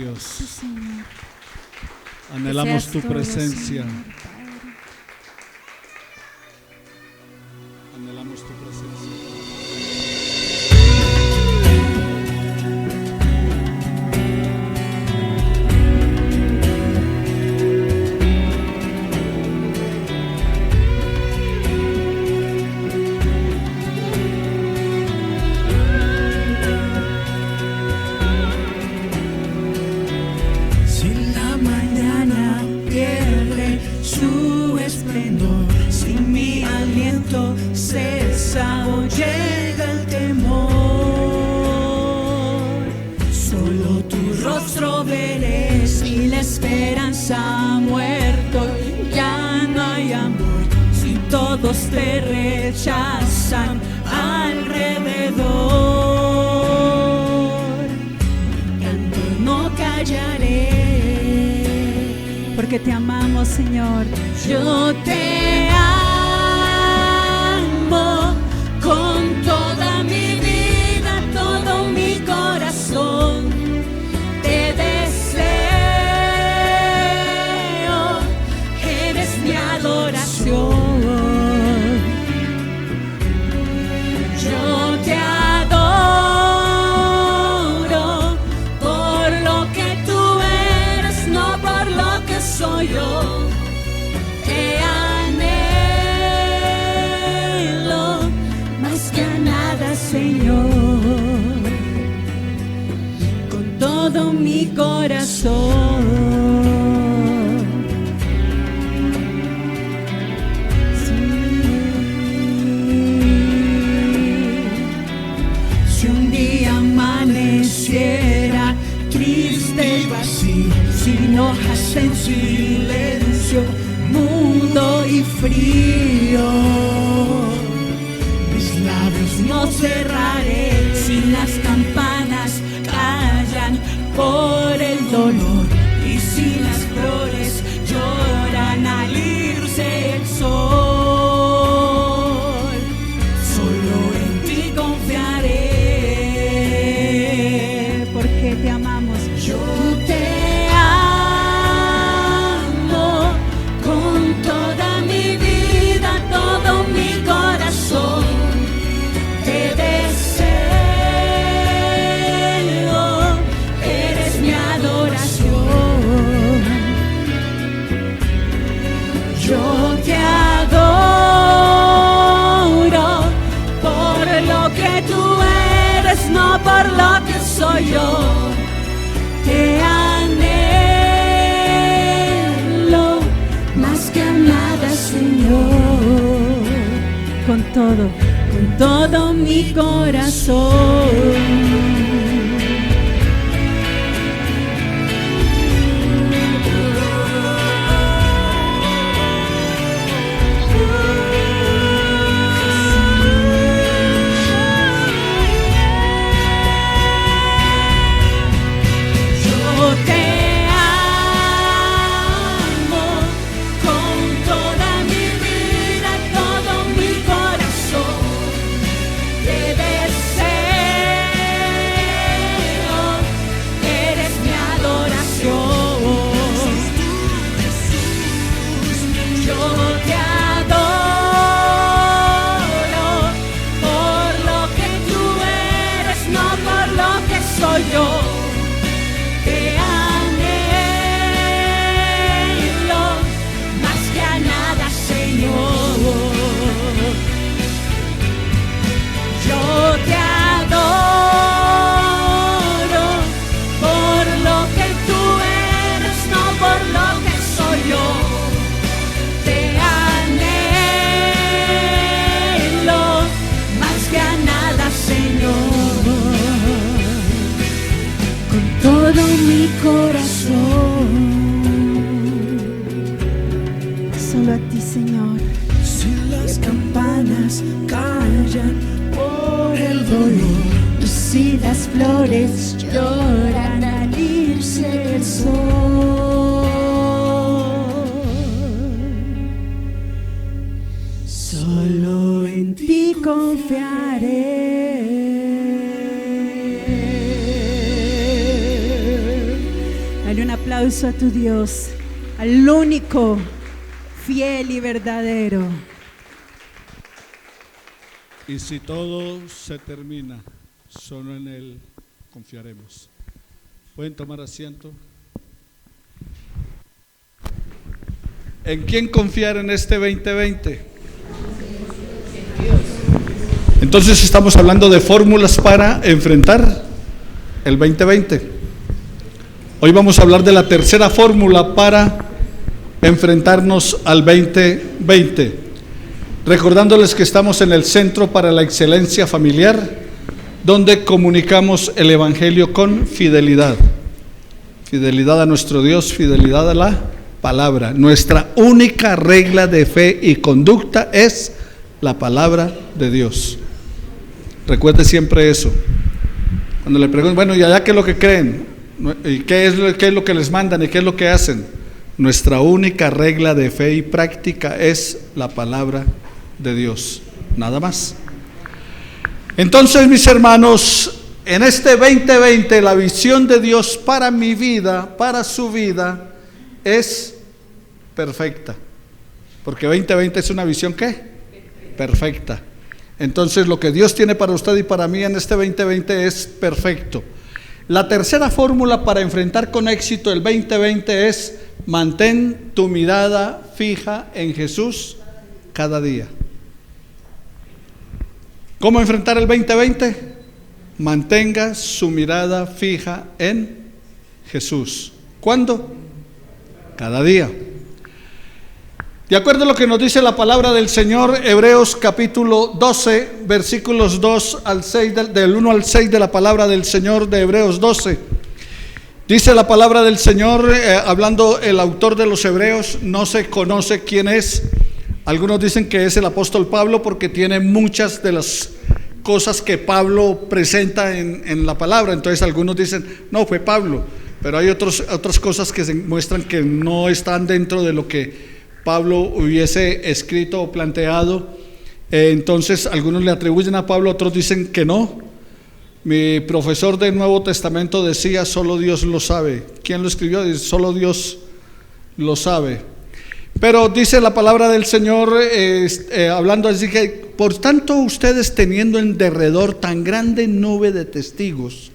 Dios, Sí, Señor. anhelamos Que tu seas todo, presencia. Señor, Padre. Anhelamos tu presencia. Si la mañana pierde su esplendor, si mi aliento cesa o llega el temor, solo tu rostro veré. Si la esperanza ha muerto, ya no hay amor. Si todos te rechazan alrededor, canto no callaré, Porque te amamos, Señor. yo te amo con toda mi vida, todo mi corazón. Te deseo, eres mi adoración. Yo te adoro por lo que tú eres, no por lo que soy yo. Te anhelo más que a nada, Señor, con todo mi corazón. Si un día amaneciera triste y vacío, sin hojas en silencio, mudo y frío, mis labios no cerraré. Si las campanas callan por el dolor y si las flores lloran al irse el sol, solo en ti confiaré, Porque te amamos. yo te amo con toda mi vida, todo mi corazón. Te deseo, eres mi adoración. Yo te adoro por lo que tú eres, no por lo que soy yo. Te anhelo más que a nada, Señor, Con todo mi corazón. Yo te amo con toda mi vida, todo mi corazón. Te deseo, eres mi adoración. Yo te adoro por lo que tú eres, no por lo que soy yo. Te anhelo más que a nada, Señor. Yo te adoro por lo que tú eres, no por lo que soy yo. Te anhelo más que a nada, Señor, con todo mi corazón. solo a ti, Señor. Si las campanas callan por el dolor y si las flores lloran al irse el sol, solo en ti confiaré. Dale un aplauso a tu Dios, al único, fiel y verdadero. Y si todo se termina, solo en Él confiaremos. ¿Pueden tomar asiento? ¿En quién confiar en este 2020? Entonces estamos hablando de fórmulas para enfrentar el 2020. Hoy vamos a hablar de la tercera fórmula para enfrentarnos al 2020. Recordándoles que estamos en el Centro para la Excelencia Familiar, donde comunicamos el Evangelio con fidelidad. Fidelidad a nuestro Dios, fidelidad a la palabra. Nuestra única regla de fe y conducta es la palabra de Dios. Recuerde siempre eso. Cuando le preguntan, bueno, ¿y allá qué es lo que creen? ¿Y qué es lo que les mandan? ¿Y qué es lo que hacen? Nuestra única regla de fe y práctica es la palabra de Dios, nada más. Entonces, mis hermanos, en este 2020 la visión de Dios para mi vida, para su vida, es perfecta. Porque 2020 es una visión ¿qué? Perfecta. Entonces lo que Dios tiene para usted y para mí en este 2020 es perfecto. La tercera fórmula para enfrentar con éxito el 2020 es: mantén tu mirada fija en Jesús cada día. ¿Cómo enfrentar el 2020? Mantenga su mirada fija en Jesús. ¿Cuándo? Cada día. De acuerdo a lo que nos dice la palabra del Señor, Hebreos capítulo 12, versículos 2 al 6, del 1 al 6 de la palabra del Señor de Hebreos 12. Dice la palabra del Señor, hablando el autor de los Hebreos, no se conoce quién es. Algunos dicen que es el apóstol Pablo porque tiene muchas de las cosas que Pablo presenta en la palabra. Entonces algunos dicen, no, fue Pablo. Pero hay otras cosas que se muestran que no están dentro de lo que Pablo hubiese escrito o planteado. Entonces algunos le atribuyen a Pablo, otros dicen que no. Mi profesor del Nuevo Testamento decía, solo Dios lo sabe. ¿Quién lo escribió? Dice, solo Dios lo sabe. Pero dice la palabra del Señor, hablando así que, por tanto ustedes teniendo en derredor tan grande nube de testigos.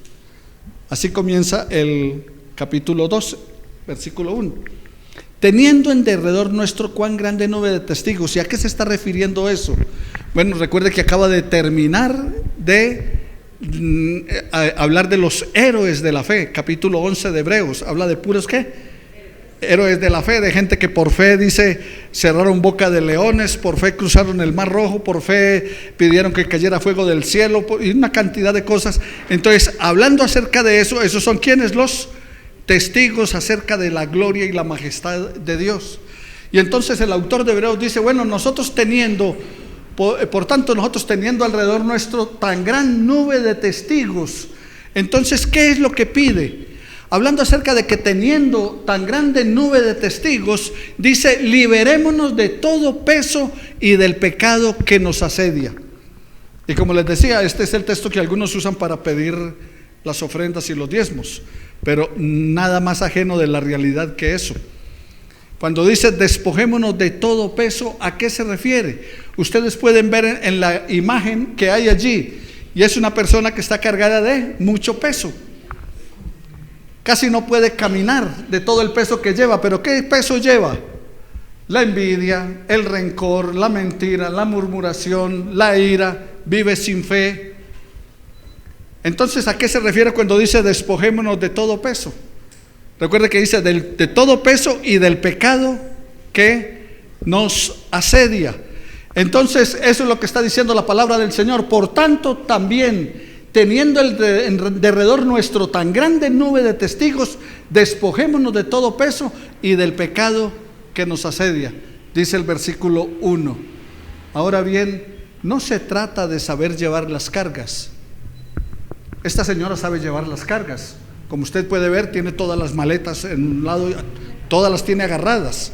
Así comienza el capítulo 12, versículo 1. Teniendo en derredor nuestro cuán grande nube de testigos. ¿Y a qué se está refiriendo eso? Bueno, recuerde que acaba de terminar de hablar de los héroes de la fe. Capítulo 11 de Hebreos, habla de puros ¿qué? Héroes de la fe, de gente que por fe, dice, cerraron boca de leones, por fe cruzaron el mar rojo, por fe pidieron que cayera fuego del cielo, y una cantidad de cosas. Entonces, hablando acerca de eso, esos son ¿quiénes? Los testigos acerca de la gloria y la majestad de Dios. Y entonces el autor de Hebreos dice, bueno, nosotros teniendo, por tanto nosotros teniendo alrededor nuestro tan gran nube de testigos, entonces ¿qué es lo que pide? Hablando acerca de que teniendo tan grande nube de testigos, dice, liberémonos de todo peso y del pecado que nos asedia. Y como les decía, este es el texto que algunos usan para pedir las ofrendas y los diezmos, pero nada más ajeno de la realidad que eso. Cuando dice despojémonos de todo peso, ¿a qué se refiere? Ustedes pueden ver en la imagen que hay allí, y es una persona que está cargada de mucho peso. Casi no puede caminar de todo el peso que lleva. ¿Pero qué peso lleva? La envidia, el rencor, la mentira, la murmuración, la ira, vive sin fe. Entonces, ¿a qué se refiere cuando dice despojémonos de todo peso? Recuerde que dice de todo peso y del pecado que nos asedia. Entonces, eso es lo que está diciendo la palabra del Señor. Por tanto, también teniendo en derredor nuestro tan grande nube de testigos, despojémonos de todo peso y del pecado que nos asedia, dice el versículo 1. Ahora bien, no se trata de saber llevar las cargas. Esta señora sabe llevar las cargas. Como usted puede ver, tiene todas las maletas en un lado, todas las tiene agarradas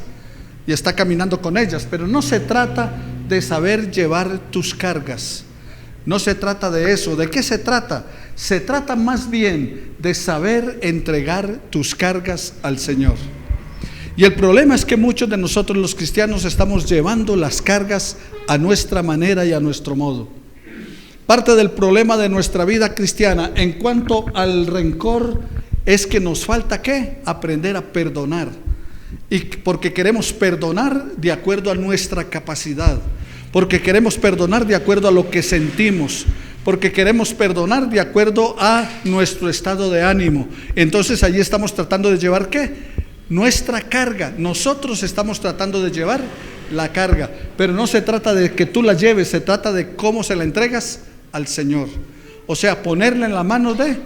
y está caminando con ellas. Pero no se trata de saber llevar tus cargas. No se trata de eso. ¿De qué se trata? Se trata más bien de saber entregar tus cargas al Señor. Y el problema es que muchos de nosotros los cristianos estamos llevando las cargas a nuestra manera y a nuestro modo. Parte del problema de nuestra vida cristiana en cuanto al rencor es que nos falta ¿qué? Aprender a perdonar. Y porque queremos perdonar de acuerdo a nuestra capacidad, porque queremos perdonar de acuerdo a lo que sentimos, porque queremos perdonar de acuerdo a nuestro estado de ánimo. Entonces allí estamos tratando de llevar ¿qué? Nuestra carga. Nosotros estamos tratando de llevar la carga, pero no se trata de que tú la lleves, se trata de cómo se la entregas al Señor. O sea, ponerla en la mano de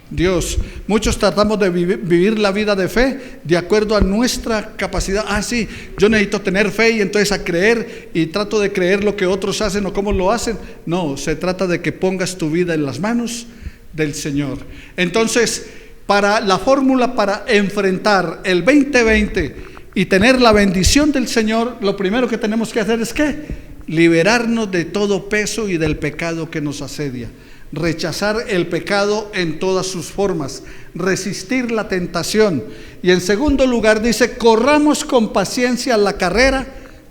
Dios. Muchos tratamos de vivir la vida de fe de acuerdo a nuestra capacidad. Sí, yo necesito tener fe y entonces a creer, y trato de creer lo que otros hacen o cómo lo hacen. No, se trata de que pongas tu vida en las manos del Señor. Entonces, para la fórmula para enfrentar el 2020 y tener la bendición del Señor, lo primero que tenemos que hacer es ¿qué? Liberarnos de todo peso y del pecado que nos asedia. Rechazar el pecado en todas sus formas, resistir la tentación. Y en segundo lugar dice, corramos con paciencia la carrera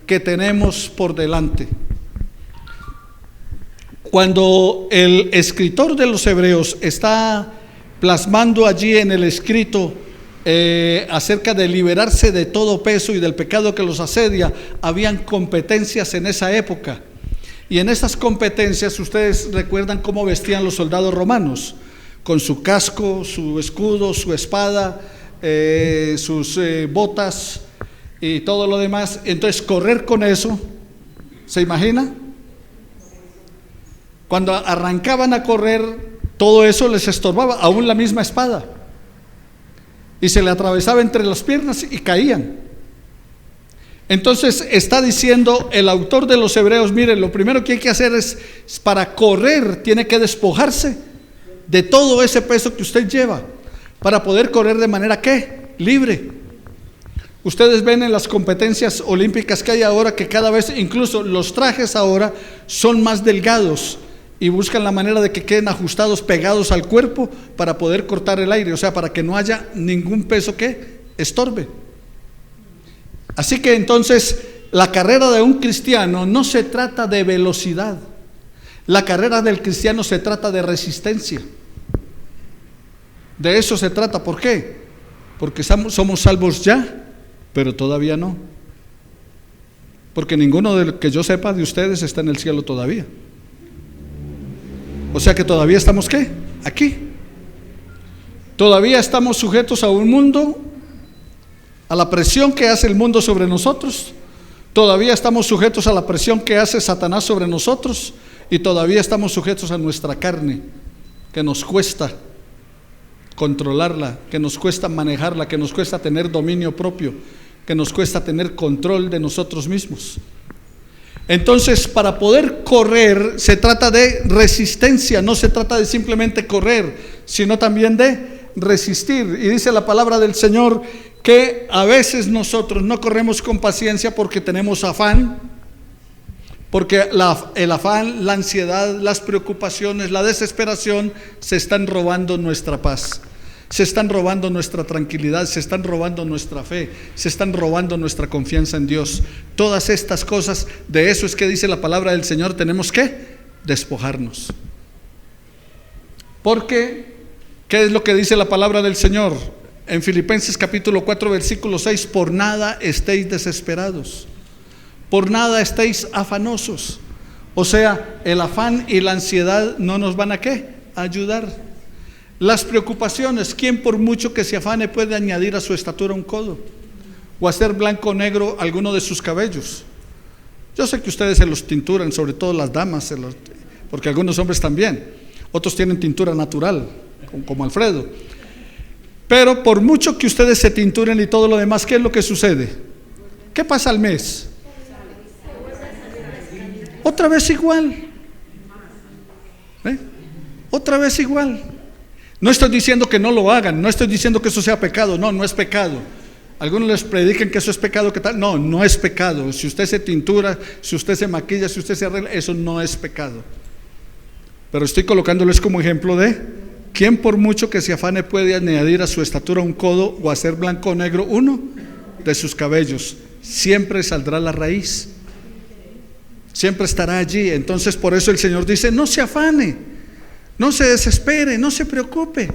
que tenemos por delante. Cuando el escritor de los Hebreos está plasmando allí en el escrito acerca de liberarse de todo peso y del pecado que los asedia, habían competencias en esa época. Y en esas competencias, ustedes recuerdan cómo vestían los soldados romanos, con su casco, su escudo, su espada, sus botas y todo lo demás. Entonces, correr con eso, ¿se imagina? Cuando arrancaban a correr, todo eso les estorbaba, aún la misma espada, y se le atravesaba entre las piernas y caían. Entonces está diciendo el autor de los Hebreos, miren, lo primero que hay que hacer es, para correr, tiene que despojarse de todo ese peso que usted lleva, para poder correr de manera ¿qué? Libre. Ustedes ven en las competencias olímpicas que hay ahora que cada vez, incluso los trajes ahora son más delgados, y buscan la manera de que queden ajustados, pegados al cuerpo, para poder cortar el aire, o sea, para que no haya ningún peso que estorbe. Así que entonces la carrera de un cristiano no se trata de velocidad. La carrera del cristiano se trata de resistencia. De eso se trata. ¿Por qué? Porque somos salvos ya, pero todavía no. Porque ninguno de lo que yo sepa de ustedes está en el cielo todavía. O sea que todavía estamos ¿qué? Aquí. Todavía estamos sujetos a un mundo, a la presión que hace el mundo sobre nosotros. Todavía estamos sujetos a la presión que hace Satanás sobre nosotros, y todavía estamos sujetos a nuestra carne, que nos cuesta controlarla, que nos cuesta manejarla, que nos cuesta tener dominio propio, que nos cuesta tener control de nosotros mismos. Entonces, para poder correr se trata de resistencia, no se trata de simplemente correr, sino también de resistir. Y dice la palabra del Señor que a veces nosotros no corremos con paciencia porque tenemos afán, porque el afán, la ansiedad, las preocupaciones, la desesperación se están robando nuestra paz, se están robando nuestra tranquilidad, se están robando nuestra fe, se están robando nuestra confianza en Dios. Todas estas cosas, de eso es que dice la palabra del Señor, tenemos que despojarnos. Porque, ¿qué es lo que dice la palabra del Señor? En Filipenses capítulo 4 versículo 6, por nada estéis desesperados, por nada estéis afanosos. O sea, el afán y la ansiedad no nos van a ¿qué? A ayudar. Las preocupaciones, ¿quién por mucho que se afane puede añadir a su estatura un codo? O hacer blanco o negro alguno de sus cabellos. Yo sé que ustedes se los tinturan, sobre todo las damas, porque algunos hombres también. Otros tienen tintura natural, como Alfredo. Pero por mucho que ustedes se tinturen y todo lo demás, ¿qué es lo que sucede? ¿Qué pasa al mes? Otra vez igual. Otra vez igual. No estoy diciendo que no lo hagan, no estoy diciendo que eso sea pecado, no es pecado. Algunos les predican que eso es pecado, ¿qué tal? No es pecado. Si usted se tintura, si usted se maquilla, si usted se arregla, eso no es pecado. pero estoy colocándoles como ejemplo de quién por mucho que se afane puede añadir a su estatura un codo o hacer blanco o negro uno de sus cabellos. Siempre saldrá la raíz, siempre estará allí. Entonces por eso el Señor dice: no se afane, no se desespere, no se preocupe.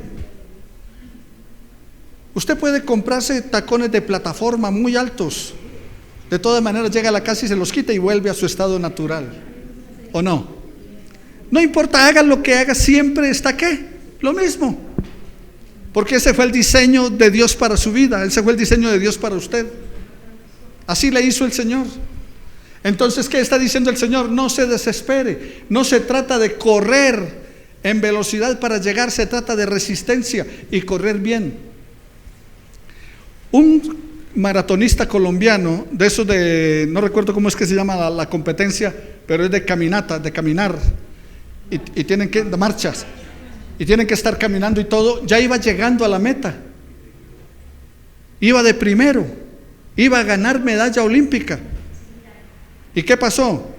Usted puede comprarse tacones de plataforma muy altos, de todas maneras llega a la casa y se los quita y vuelve a su estado natural, ¿o no? No importa, haga lo que haga, siempre está ¿qué? Lo mismo, porque ese fue el diseño de Dios para su vida, ese fue el diseño de Dios para usted. Así le hizo el Señor. Entonces, ¿qué está diciendo el Señor? No se desespere, no se trata de correr en velocidad para llegar, se trata de resistencia y correr bien. Un maratonista colombiano, de esos de, no recuerdo cómo es que se llama la competencia, pero es de caminata, de caminar, y tienen que, de marchas, y tienen que estar caminando y todo, ya iba llegando a la meta, iba de primero, iba a ganar medalla olímpica. ¿Y qué pasó?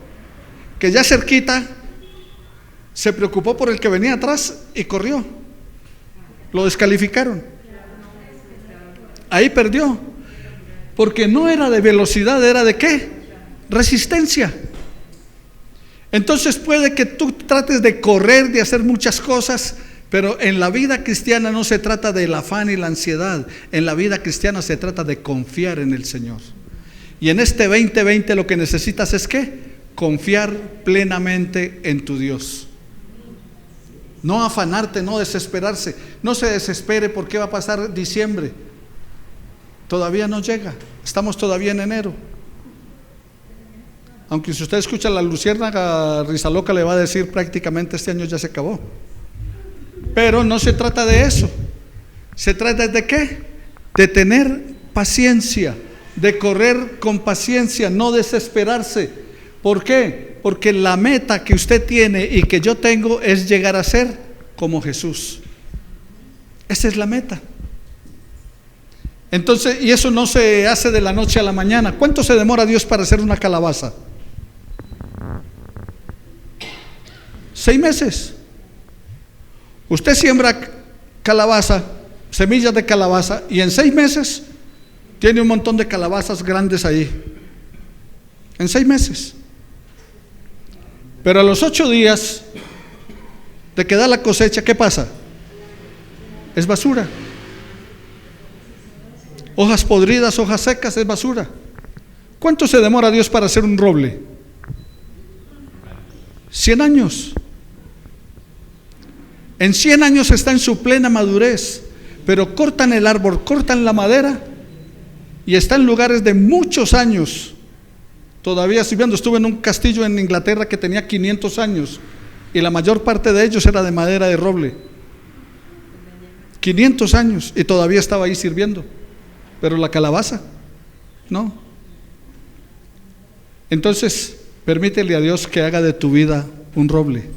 Que ya cerquita se preocupó por el que venía atrás y corrió, lo descalificaron. Ahí perdió, porque no era de velocidad, era de ¿qué? Resistencia. Entonces puede que tú trates de correr, de hacer muchas cosas, pero en la vida cristiana no se trata del afán y la ansiedad. En la vida cristiana se trata de confiar en el Señor. Y en este 2020 lo que necesitas es ¿qué? Confiar plenamente en tu Dios. No afanarte, no desesperarse. No se desespere porque va a pasar diciembre. Todavía no llega, estamos todavía en enero. Aunque si usted escucha la luciérnaga Rizaloca le va a decir prácticamente este año ya se acabó. Pero no se trata de eso. Se trata de ¿qué? De tener paciencia, de correr con paciencia, no desesperarse. ¿Por qué? Porque la meta que usted tiene y que yo tengo es llegar a ser como Jesús. Esa es la meta. Entonces, y eso no se hace de la noche a la mañana. ¿Cuánto se demora Dios para hacer una calabaza? 6 meses. Usted siembra calabaza, semillas de calabaza, y en 6 meses tiene un montón de calabazas grandes ahí. En 6 meses. Pero a los 8 días de que da la cosecha, ¿qué pasa? Es basura. Hojas podridas, hojas secas, es basura. ¿Cuánto se demora Dios para hacer un roble? 100 años. En 100 años está en su plena madurez, pero cortan el árbol, cortan la madera y está en lugares de muchos años todavía sirviendo. Estuve en un castillo en Inglaterra que tenía 500 años y la mayor parte de ellos era de madera de roble. 500 años y todavía estaba ahí sirviendo. Pero la calabaza, no. Entonces, permítele a Dios que haga de tu vida un roble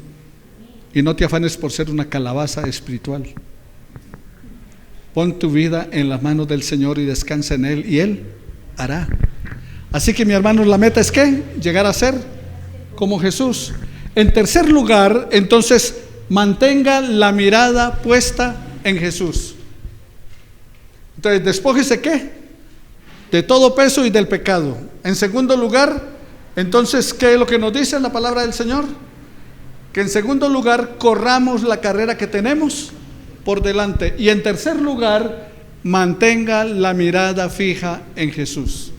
y no te afanes por ser una calabaza espiritual. Pon tu vida en las manos del Señor y descansa en Él y Él hará. Así que, mi hermano, la meta es ¿qué? Llegar a ser como Jesús. En tercer lugar, entonces, mantenga la mirada puesta en Jesús. Entonces, despójese ¿qué? De todo peso y del pecado. En segundo lugar, entonces, ¿qué es lo que nos dice la palabra del Señor? Que en segundo lugar, corramos la carrera que tenemos por delante. Y en tercer lugar, mantenga la mirada fija en Jesús.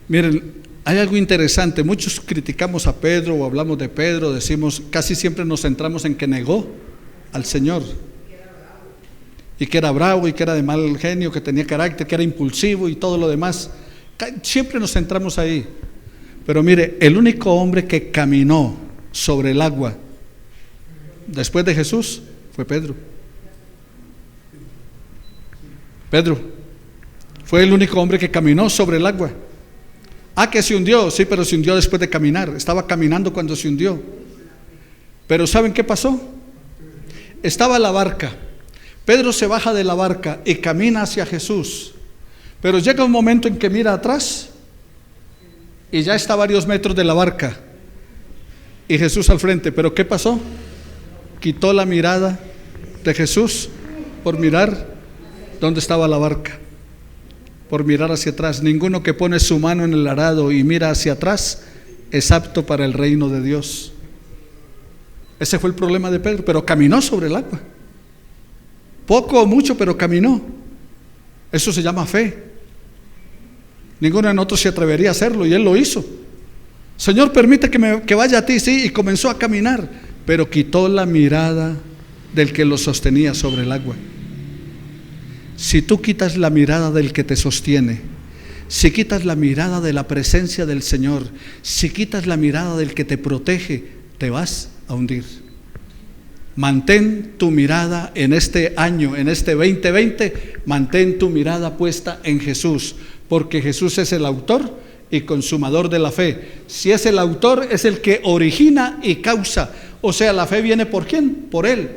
Miren, hay algo interesante. Muchos criticamos a Pedro o hablamos de Pedro, decimos, casi siempre nos centramos en que negó al Señor. Y que era bravo y que era de mal genio, que tenía carácter, que era impulsivo y todo lo demás. Siempre nos centramos ahí. Pero mire, el único hombre que caminó sobre el agua después de Jesús fue Pedro. Pedro fue el único hombre que caminó sobre el agua. Que se hundió, sí, pero se hundió después de caminar. Estaba caminando cuando se hundió. Pero ¿saben qué pasó? Estaba la barca. Pedro se baja de la barca y camina hacia Jesús. Pero llega un momento en que mira atrás y ya está a varios metros de la barca. y Jesús al frente. Pero ¿qué pasó? Quitó la mirada de Jesús por mirar dónde estaba la barca, por mirar hacia atrás. Ninguno que pone su mano en el arado y mira hacia atrás es apto para el reino de Dios. Ese fue el problema de Pedro, pero caminó sobre el agua. Poco o mucho, pero caminó. Eso se llama fe. Ninguno de nosotros se atrevería a hacerlo, y él lo hizo. Señor, permite que vaya a ti, sí, y comenzó a caminar, pero quitó la mirada del que lo sostenía sobre el agua. Si tú quitas la mirada del que te sostiene, si quitas la mirada de la presencia del Señor, si quitas la mirada del que te protege, te vas a hundir. Mantén tu mirada en este año, en este 2020, mantén tu mirada puesta en Jesús, porque Jesús es el autor y consumador de la fe. Si es el autor, es el que origina y causa. O sea, la fe viene ¿por quién? Por Él.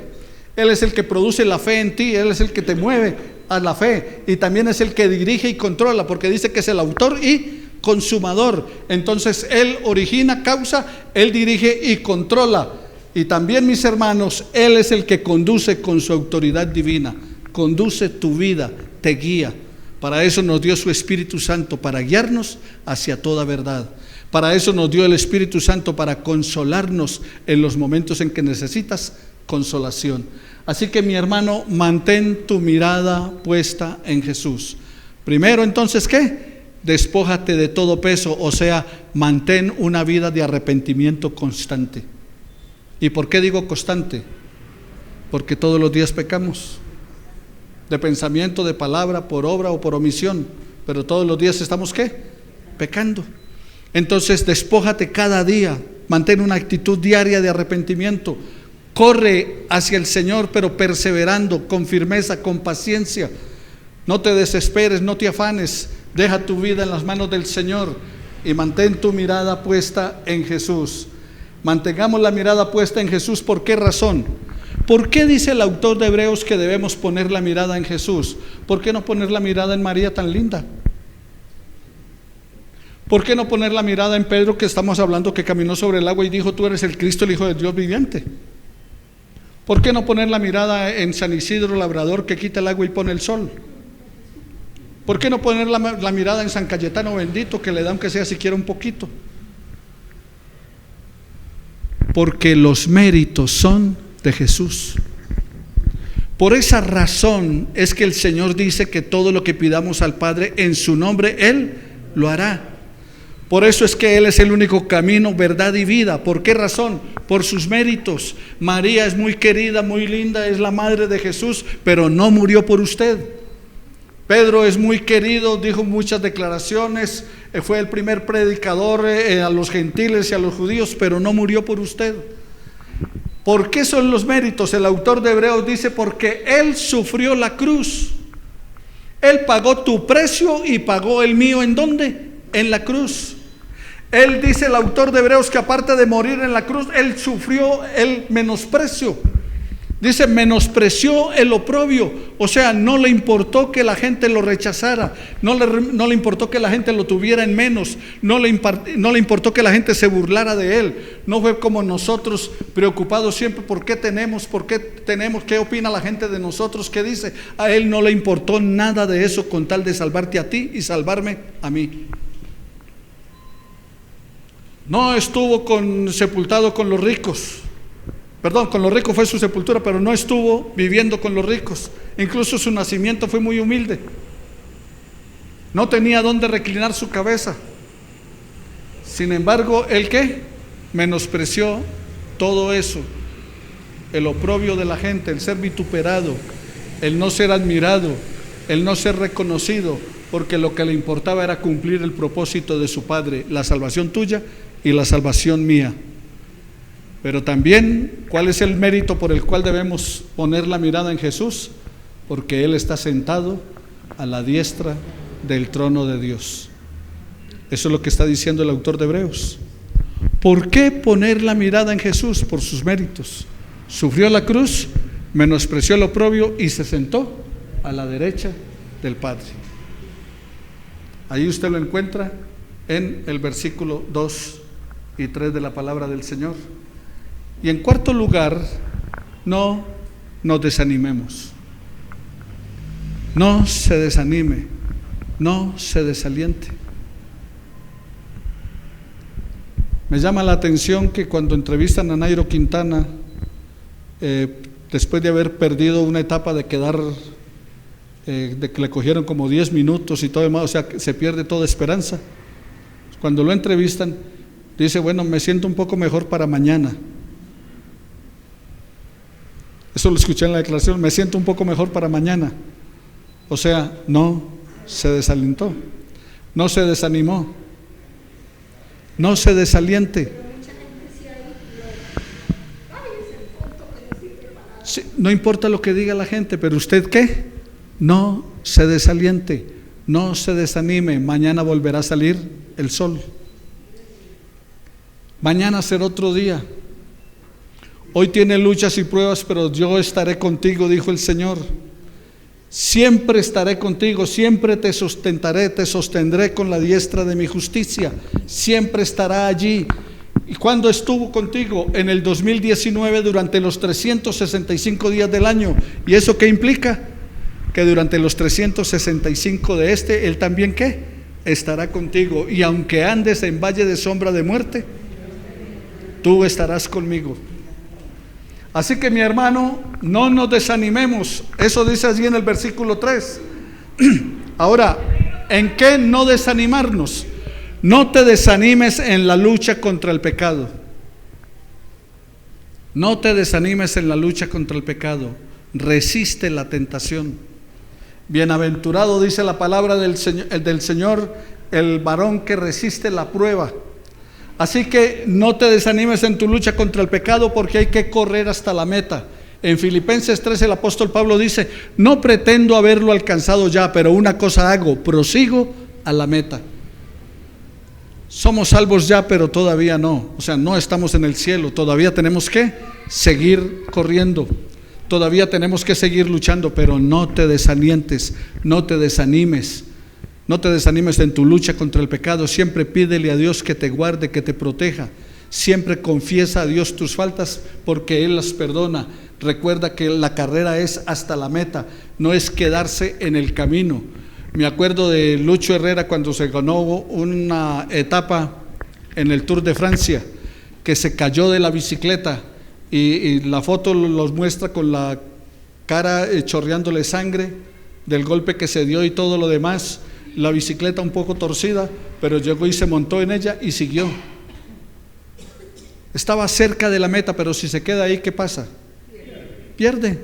Él es el que produce la fe en ti, Él es el que te mueve a la fe, y también es el que dirige y controla, porque dice que es el autor y consumador. Entonces Él origina, causa, Él dirige y controla. Y también, mis hermanos, Él es el que conduce con su autoridad divina, conduce tu vida, te guía. Para eso nos dio su Espíritu Santo, para guiarnos hacia toda verdad. Para eso nos dio el Espíritu Santo, para consolarnos en los momentos en que necesitas consolación. Así que, mi hermano, mantén tu mirada puesta en Jesús. Primero, entonces, ¿qué? Despójate de todo peso, o sea, mantén una vida de arrepentimiento constante. ¿Y por qué digo constante? Porque todos los días pecamos, de pensamiento, de palabra, por obra o por omisión, pero todos los días estamos ¿qué? Pecando. Entonces despójate cada día, mantén una actitud diaria de arrepentimiento, corre hacia el Señor, pero perseverando, con firmeza, con paciencia. No te desesperes, no te afanes, deja tu vida en las manos del Señor y mantén tu mirada puesta en Jesús. Mantengamos la mirada puesta en Jesús. ¿Por qué razón? ¿Por qué dice el autor de Hebreos que debemos poner la mirada en Jesús? ¿Por qué no poner la mirada en María tan linda? ¿Por qué no poner la mirada en Pedro, que estamos hablando, que caminó sobre el agua y dijo: tú eres el Cristo, el Hijo de Dios viviente? ¿Por qué no poner la mirada en San Isidro Labrador, que quita el agua y pone el sol? ¿Por qué no poner la mirada en San Cayetano bendito, que le da aunque sea siquiera un poquito? Porque los méritos son de Jesús. Por esa razón es que el Señor dice que todo lo que pidamos al Padre en su nombre, Él lo hará. Por eso es que Él es el único camino, verdad y vida. ¿Por qué razón? Por sus méritos. María es muy querida, muy linda, es la madre de Jesús, pero no murió por usted. Pedro es muy querido, dijo muchas declaraciones, fue el primer predicador a los gentiles y a los judíos, pero no murió por usted. ¿Por qué son los méritos? El autor de Hebreos dice: porque Él sufrió la cruz. Él pagó tu precio y pagó el mío. ¿En dónde? En la cruz. Él dice, el autor de Hebreos, que aparte de morir en la cruz, Él sufrió el menosprecio. Dice, menospreció el oprobio. O sea, no le importó que la gente lo rechazara, no le importó que la gente lo tuviera en menos, no le importó que la gente se burlara de Él. No fue como nosotros, preocupados siempre por qué tenemos, qué opina la gente de nosotros, qué dice. A Él no le importó nada de eso, con tal de salvarte a ti y salvarme a mí. No estuvo sepultado con los ricos. Perdón, con los ricos fue su sepultura, pero no estuvo viviendo con los ricos. Incluso su nacimiento fue muy humilde. No tenía dónde reclinar su cabeza. Sin embargo, ¿el qué? Menospreció todo eso. El oprobio de la gente, el ser vituperado, el no ser admirado, el no ser reconocido, porque lo que le importaba era cumplir el propósito de su Padre, la salvación tuya y la salvación mía. Pero también, ¿cuál es el mérito por el cual debemos poner la mirada en Jesús? Porque Él está sentado a la diestra del trono de Dios. Eso es lo que está diciendo el autor de Hebreos. ¿Por qué poner la mirada en Jesús? Por sus méritos. Sufrió la cruz, menospreció el oprobio y se sentó a la derecha del Padre. Ahí usted lo encuentra en el versículo 2 y 3 de la palabra del Señor. Y en cuarto lugar, no nos desanimemos. No se desanime, no se desaliente. Me llama la atención que cuando entrevistan a Nairo Quintana, después de haber perdido una etapa de quedar, de que le cogieron como 10 minutos y todo demás, o sea, que se pierde toda esperanza. Cuando lo entrevistan, dice, bueno, me siento un poco mejor para mañana. Eso lo escuché en la declaración, me siento un poco mejor para mañana. O sea, no se desalentó, no se desanimó, no se desaliente. Sí, no importa lo que diga la gente, pero usted ¿qué? No se desaliente, no se desanime. Mañana volverá a salir el sol. Mañana será otro día. Hoy tiene luchas y pruebas, pero yo estaré contigo, dijo el Señor. Siempre estaré contigo, siempre te sustentaré, te sostendré con la diestra de mi justicia. Siempre estará allí. ¿Y cuándo estuvo contigo? En el 2019, durante los 365 días del año. ¿Y eso qué implica? Que durante los 365 de Él también ¿qué? Estará contigo. Y aunque andes en valle de sombra de muerte, tú estarás conmigo. Así que mi hermano, no nos desanimemos. Eso dice allí en el versículo 3. Ahora, ¿en qué no desanimarnos? No te desanimes en la lucha contra el pecado. No te desanimes en la lucha contra el pecado. Resiste la tentación. Bienaventurado, dice la palabra del Señor, el varón que resiste la prueba. Así que no te desanimes en tu lucha contra el pecado, porque hay que correr hasta la meta. En Filipenses 3 el apóstol Pablo dice, no pretendo haberlo alcanzado ya, pero una cosa hago, prosigo a la meta. Somos salvos ya, pero todavía no. O sea, no estamos en el cielo, todavía tenemos que seguir corriendo. Todavía tenemos que seguir luchando, pero no te desalientes, no te desanimes. No te desanimes en tu lucha contra el pecado. Siempre pídele a Dios que te guarde, que te proteja. Siempre confiesa a Dios tus faltas, porque Él las perdona. Recuerda que la carrera es hasta la meta, no es quedarse en el camino. Me acuerdo de Lucho Herrera cuando se ganó una etapa en el Tour de Francia, que se cayó de la bicicleta y la foto los muestra con la cara chorreándole sangre del golpe que se dio y todo lo demás. La bicicleta un poco torcida, pero llegó y se montó en ella y siguió. Estaba cerca de la meta, pero si se queda ahí, ¿qué pasa? Pierde.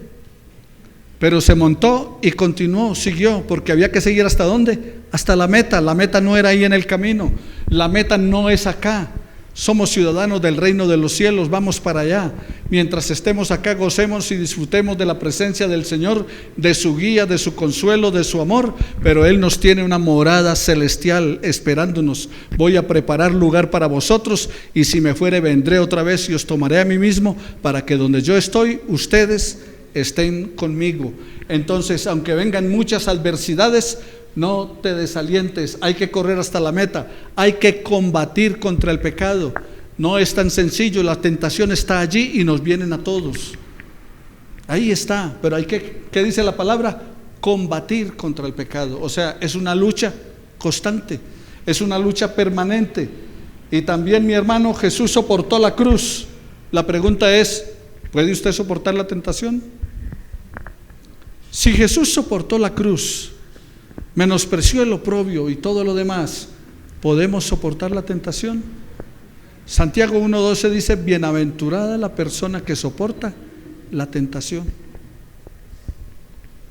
Pero se montó y continuó, siguió, porque había que seguir ¿hasta dónde? Hasta la meta. La meta no era ahí en el camino, la meta no es acá. Somos ciudadanos del reino de los cielos, vamos para allá. Mientras estemos acá, gocemos y disfrutemos de la presencia del Señor, de su guía, de su consuelo, de su amor, pero Él nos tiene una morada celestial esperándonos. Voy a preparar lugar para vosotros, y si me fuere vendré otra vez y os tomaré a mí mismo, para que donde yo estoy, ustedes estén conmigo. Entonces, aunque vengan muchas adversidades, no te desalientes, hay que correr hasta la meta, hay que combatir contra el pecado. No es tan sencillo, la tentación está allí y nos vienen a todos. Ahí está, pero hay que, ¿qué dice la palabra? Combatir contra el pecado. O sea, es una lucha constante, es una lucha permanente. Y también, mi hermano, Jesús soportó la cruz. La pregunta es, ¿puede usted soportar la tentación? Si Jesús soportó la cruz, menospreció el oprobio y todo lo demás, ¿podemos soportar la tentación? Santiago 1:12 dice, bienaventurada la persona que soporta la tentación.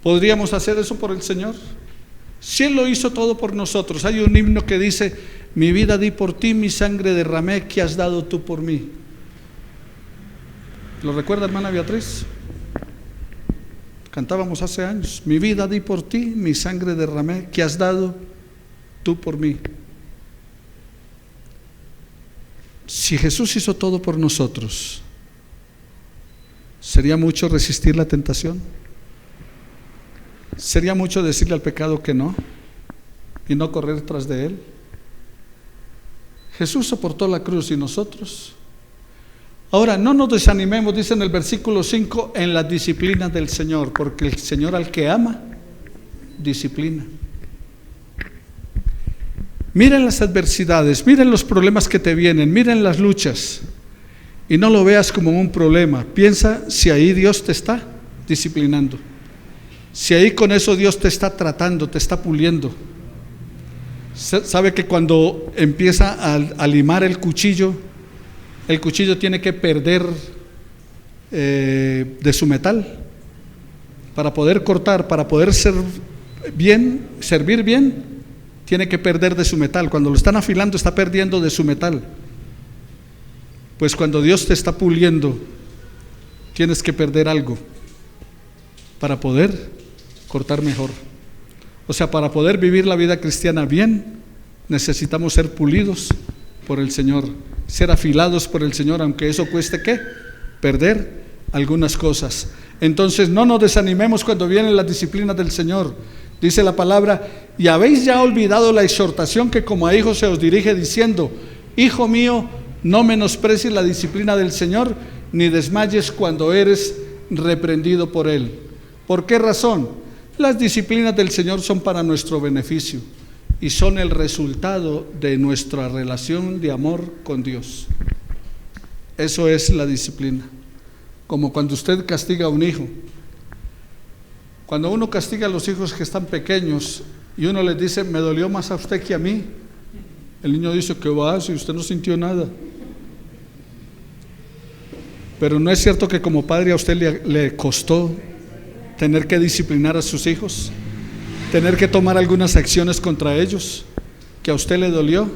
¿Podríamos hacer eso por el Señor? Si Él lo hizo todo por nosotros. Hay un himno que dice, mi vida di por ti, mi sangre derramé, que has dado tú por mí. ¿Lo recuerda, hermana Beatriz? Cantábamos hace años, mi vida di por ti, mi sangre derramé, que has dado tú por mí. Si Jesús hizo todo por nosotros, ¿sería mucho resistir la tentación? ¿Sería mucho decirle al pecado que no y no correr tras de él? Jesús soportó la cruz, y nosotros, Ahora, no nos desanimemos, dice en el versículo 5, en las disciplinas del Señor, porque el Señor al que ama, disciplina. Miren las adversidades, miren los problemas que te vienen, miren las luchas, y no lo veas como un problema. Piensa si ahí Dios te está disciplinando, si ahí con eso Dios te está tratando, te está puliendo. Sabe que cuando empieza a limar el cuchillo tiene que perder de su metal para poder cortar, para poder servir bien, tiene que perder de su metal. Cuando lo están afilando está perdiendo de su metal. Pues cuando Dios te está puliendo, tienes que perder algo para poder cortar mejor. O sea, para poder vivir la vida cristiana bien, necesitamos ser pulidos por el Señor, ser afilados por el Señor, aunque eso cueste ¿qué? Perder algunas cosas. Entonces no nos desanimemos cuando vienen las disciplinas del Señor. Dice la palabra: y habéis ya olvidado la exhortación que como a hijos se os dirige, diciendo: hijo mío, no menosprecies la disciplina del Señor, ni desmayes cuando eres reprendido por Él. ¿Por qué razón? Las disciplinas del Señor son para nuestro beneficio y son el resultado de nuestra relación de amor con Dios. Eso es la disciplina. Como cuando usted castiga a un hijo. Cuando uno castiga a los hijos que están pequeños y uno les dice: me dolió más a usted que a mí, el niño dice: ¿qué va? Si usted no sintió nada. Pero no es cierto que como padre a usted le costó tener que disciplinar a sus hijos, tener que tomar algunas acciones contra ellos, que a usted le dolió,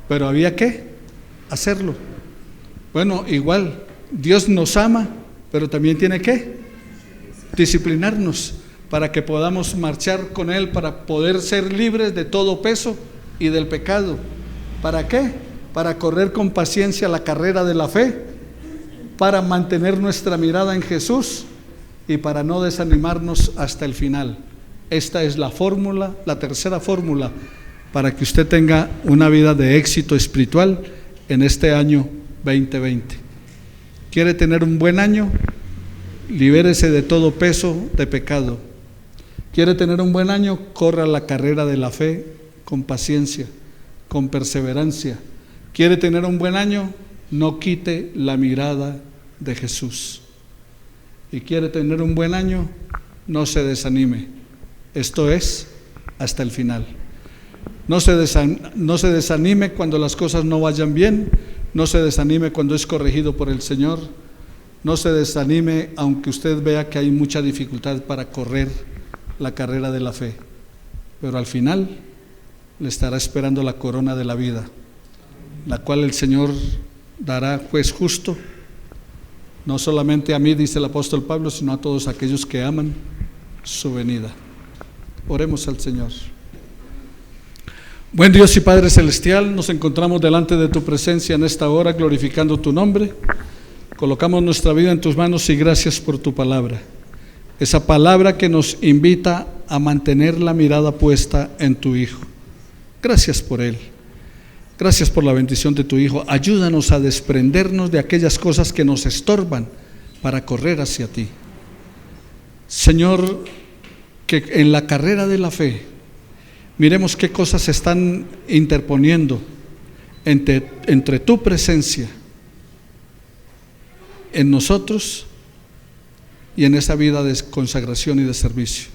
pero había que hacerlo. Bueno, igual, Dios nos ama, pero también tiene que disciplinarnos para que podamos marchar con Él, para poder ser libres de todo peso y del pecado. ¿Para qué? Para correr con paciencia la carrera de la fe, para mantener nuestra mirada en Jesús y para no desanimarnos hasta el final. Esta es la fórmula, la tercera fórmula para que usted tenga una vida de éxito espiritual en este año 2020. ¿Quiere tener un buen año? Libérese de todo peso de pecado. ¿Quiere tener un buen año? Corra la carrera de la fe con paciencia, con perseverancia. ¿Quiere tener un buen año? No quite la mirada de Jesús. Y quiere tener un buen año, no se desanime. Esto es hasta el final. No se desanime cuando las cosas no vayan bien. No se desanime cuando es corregido por el Señor. No se desanime aunque usted vea que hay mucha dificultad para correr la carrera de la fe. Pero al final le estará esperando la corona de la vida, la cual el Señor dará juez justo, no solamente a mí, dice el apóstol Pablo, sino a todos aquellos que aman su venida. Oremos al Señor. Buen Dios y Padre Celestial, nos encontramos delante de tu presencia en esta hora, glorificando tu nombre. Colocamos nuestra vida en tus manos y gracias por tu palabra. Esa palabra que nos invita a mantener la mirada puesta en tu Hijo. Gracias por Él. Gracias por la bendición de tu Hijo. Ayúdanos a desprendernos de aquellas cosas que nos estorban para correr hacia ti. Señor, que en la carrera de la fe miremos qué cosas se están interponiendo entre tu presencia en nosotros y en esa vida de consagración y de servicio.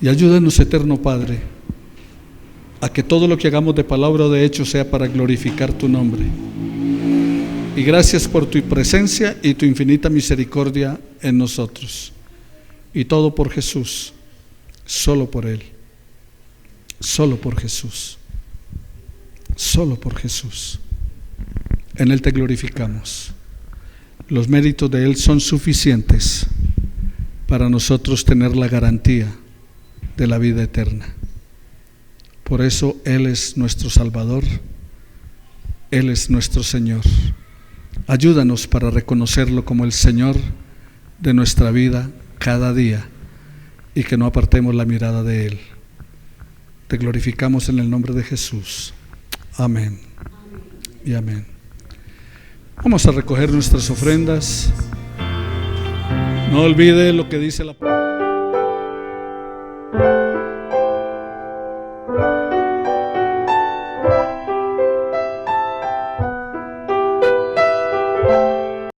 Y ayúdanos, eterno Padre, a que todo lo que hagamos de palabra o de hecho sea para glorificar tu nombre. Y gracias por tu presencia y tu infinita misericordia en nosotros. Y todo por Jesús, solo por Él, solo por Jesús, solo por Jesús. En Él te glorificamos. Los méritos de Él son suficientes para nosotros tener la garantía de la vida eterna. Por eso Él es nuestro Salvador, Él es nuestro Señor. Ayúdanos para reconocerlo como el Señor de nuestra vida cada día y que no apartemos la mirada de Él. Te glorificamos en el nombre de Jesús. Amén y amén. Vamos a recoger nuestras ofrendas. No olvide lo que dice la palabra.